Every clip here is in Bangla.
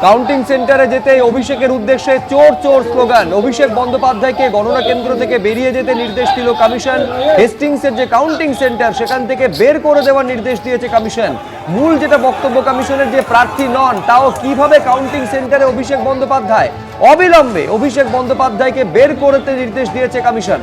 কাউন্টিং সেন্টারে যেতে অভিষেকের উদ্দেশ্যে চোর চোর স্লোগান। অভিষেক বন্দ্যোপাধ্যায়কে গণনা কেন্দ্র থেকে বেরিয়ে যেতে নির্দেশ দিল কমিশন। হেস্টিংসের যে কাউন্টিং সেন্টার সেখান থেকে বের করে দেওয়ার নির্দেশ দিয়েছে কমিশন। মূল যেটা বক্তব্য কমিশনের, যে প্রার্থী নন তাও কিভাবে কাউন্টিং সেন্টারে অভিষেক বন্দ্যোপাধ্যায়, অবিলম্বে অভিষেক বন্দ্যোপাধ্যায়কে বের করতে নির্দেশ দিয়েছে কমিশন।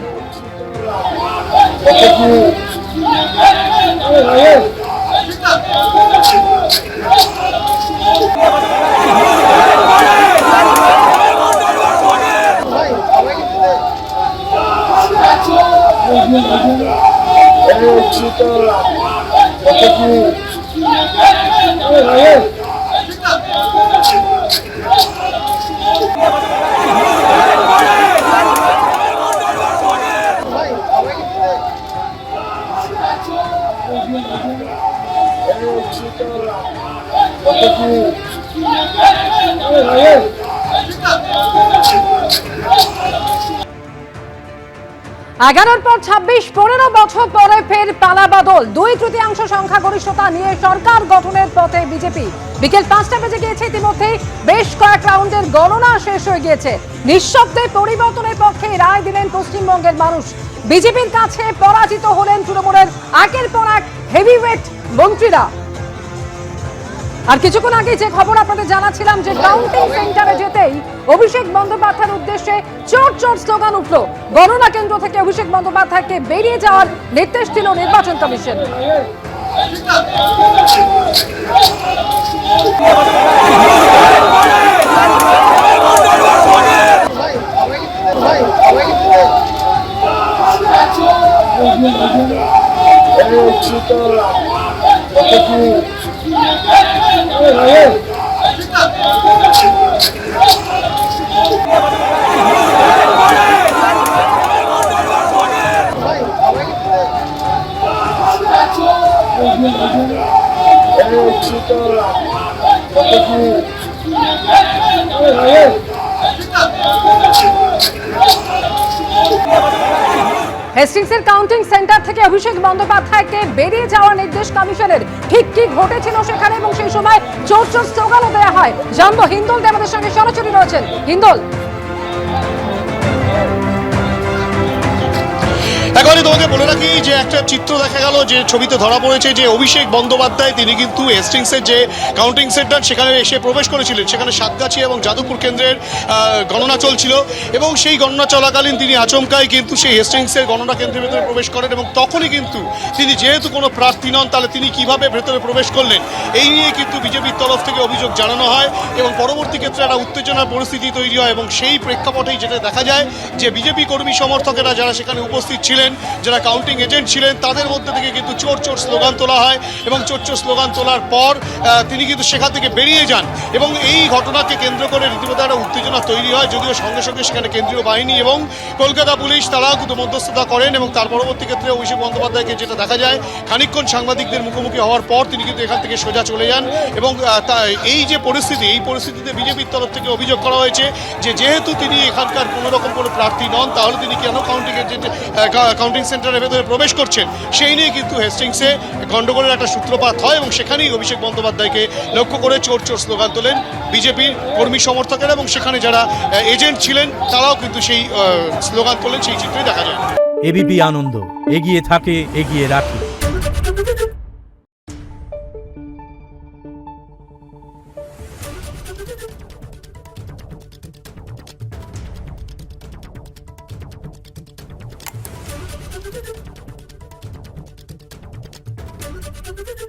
এগারোর পর ২৬-১৫ বছর পরে ফের পালাবদল। ২/৩ সংখ্যাগরিষ্ঠতা নিয়ে সরকার গঠনের পথে বিজেপি। বিকেল ৫টা বেজে গিয়েছে, ইতিমধ্যেই বেশ কয়েক রাউন্ডের গণনা শেষ হয়ে গিয়েছে। নিঃশব্দে পরিবর্তনের পক্ষে রায় দিলেন পশ্চিমবঙ্গের মানুষ। বিজেপির কাছে পরাজিত হলেন তৃণমূলের একের পর এক হেভিওয়েট মন্ত্রীরা। আর কিছুক্ষণ আগে যে খবর আপনাদের জানাচ্ছিলাম, যে কাউন্টিং সেন্টারে যেতেই অভিষেক বন্দ্যোপাধ্যায়ের উদ্দেশ্যে চোর চোর স্লোগান উঠল। গণনা কেন্দ্র থেকে অভিষেক বন্দ্যোপাধ্যায়কে বেরিয়ে যাওয়ার নির্দেশ দিল নির্বাচন কমিশন। হেস্টিংসের কাউন্টিং সেন্টার থেকে অভিষেক বন্দ্যোপাধ্যায়কে বেরিয়ে যাওয়ার নির্দেশ কমিশনের। ঠিক কি ঘটেছিল সেখানে এবং সেই সময় চোর চোর স্লোগানও দেওয়া হয়, জানবো। হিন্দল আমাদের সঙ্গে সরাসরি রয়েছেন। হিন্দল, এখনই তোমাকে বলে রাখি যে একটা চিত্র দেখা গেল, যে ছবিতে ধরা পড়েছে, যে অভিষেক বন্দ্যোপাধ্যায় তিনি কিন্তু হেস্টিংসের যে কাউন্টিং সেন্টার সেখানে এসে প্রবেশ করেছিলেন। সেখানে সাতগাছিয়া এবং যাদবপুর কেন্দ্রের গণনা চলছিল এবং সেই গণনা চলাকালীন তিনি আচমকাই কিন্তু সেই হেস্টিংসের গণনা কেন্দ্রের ভেতরে প্রবেশ করেন এবং তখনই কিন্তু তিনি যেহেতু কোনো প্রার্থী নন, তাহলে তিনি কিভাবে ভেতরে প্রবেশ করলেন, এই নিয়ে কিন্তু বিজেপির তরফ থেকে অভিযোগ জানানো হয় এবং পরবর্তী ক্ষেত্রে একটা উত্তেজনার পরিস্থিতি তৈরি হয় এবং সেই প্রেক্ষাপটেই যেটা দেখা যায় যে বিজেপি কর্মী সমর্থকেরা যারা সেখানে উপস্থিত ছিলেন, যারা কাউন্টিং এজেন্ট ছিলেন, তাদের মধ্যে থেকে কিন্তু চোর চোর স্লোগান তোলা হয় এবং চোর চোর স্লোগান তোলার পর তিনি কিন্তু সেখান থেকে বেরিয়ে যান এবং এই ঘটনাকে কেন্দ্র করে রীতিমতো একটা উত্তেজনা তৈরি হয়। যদিও সঙ্গে সঙ্গে সেখানে কেন্দ্রীয় বাহিনী এবং কলকাতা পুলিশ তারাও কিন্তু মধ্যস্থতা করেন এবং তার পরবর্তী ক্ষেত্রে অভিষেক বন্দ্যোপাধ্যায়কে যেটা দেখা যায়, খানিকক্ষণ সাংবাদিকদের মুখোমুখি হওয়ার পর তিনি কিন্তু এখান থেকে সোজা চলে যান এবং এই যে পরিস্থিতি, এই পরিস্থিতিতে বিজেপির তরফ থেকে অভিযোগ করা হয়েছে যে যেহেতু তিনি এখানকার কোনো রকম কোনো প্রার্থী নন, তাহলে তিনি কেন কাউন্টিং সেন্টারের ভেতরে প্রবেশ করছেন, সেই নিয়ে কিন্তু হেস্টিংসে গন্ডগোলের একটা সূত্রপাত হয় এবং সেখানেই অভিষেক বন্দ্যোপাধ্যায়কে লক্ষ্য করে চোর চোর স্লোগান তোলেন বিজেপির কর্মী সমর্থকেরা এবং সেখানে যারা এজেন্ট ছিলেন তারাও কিন্তু সেই স্লোগান তোলেন। সেই চিত্রই দেখা যায়। এবিপি আনন্দ, এগিয়ে থাকে, এগিয়ে রাখে। Thank you.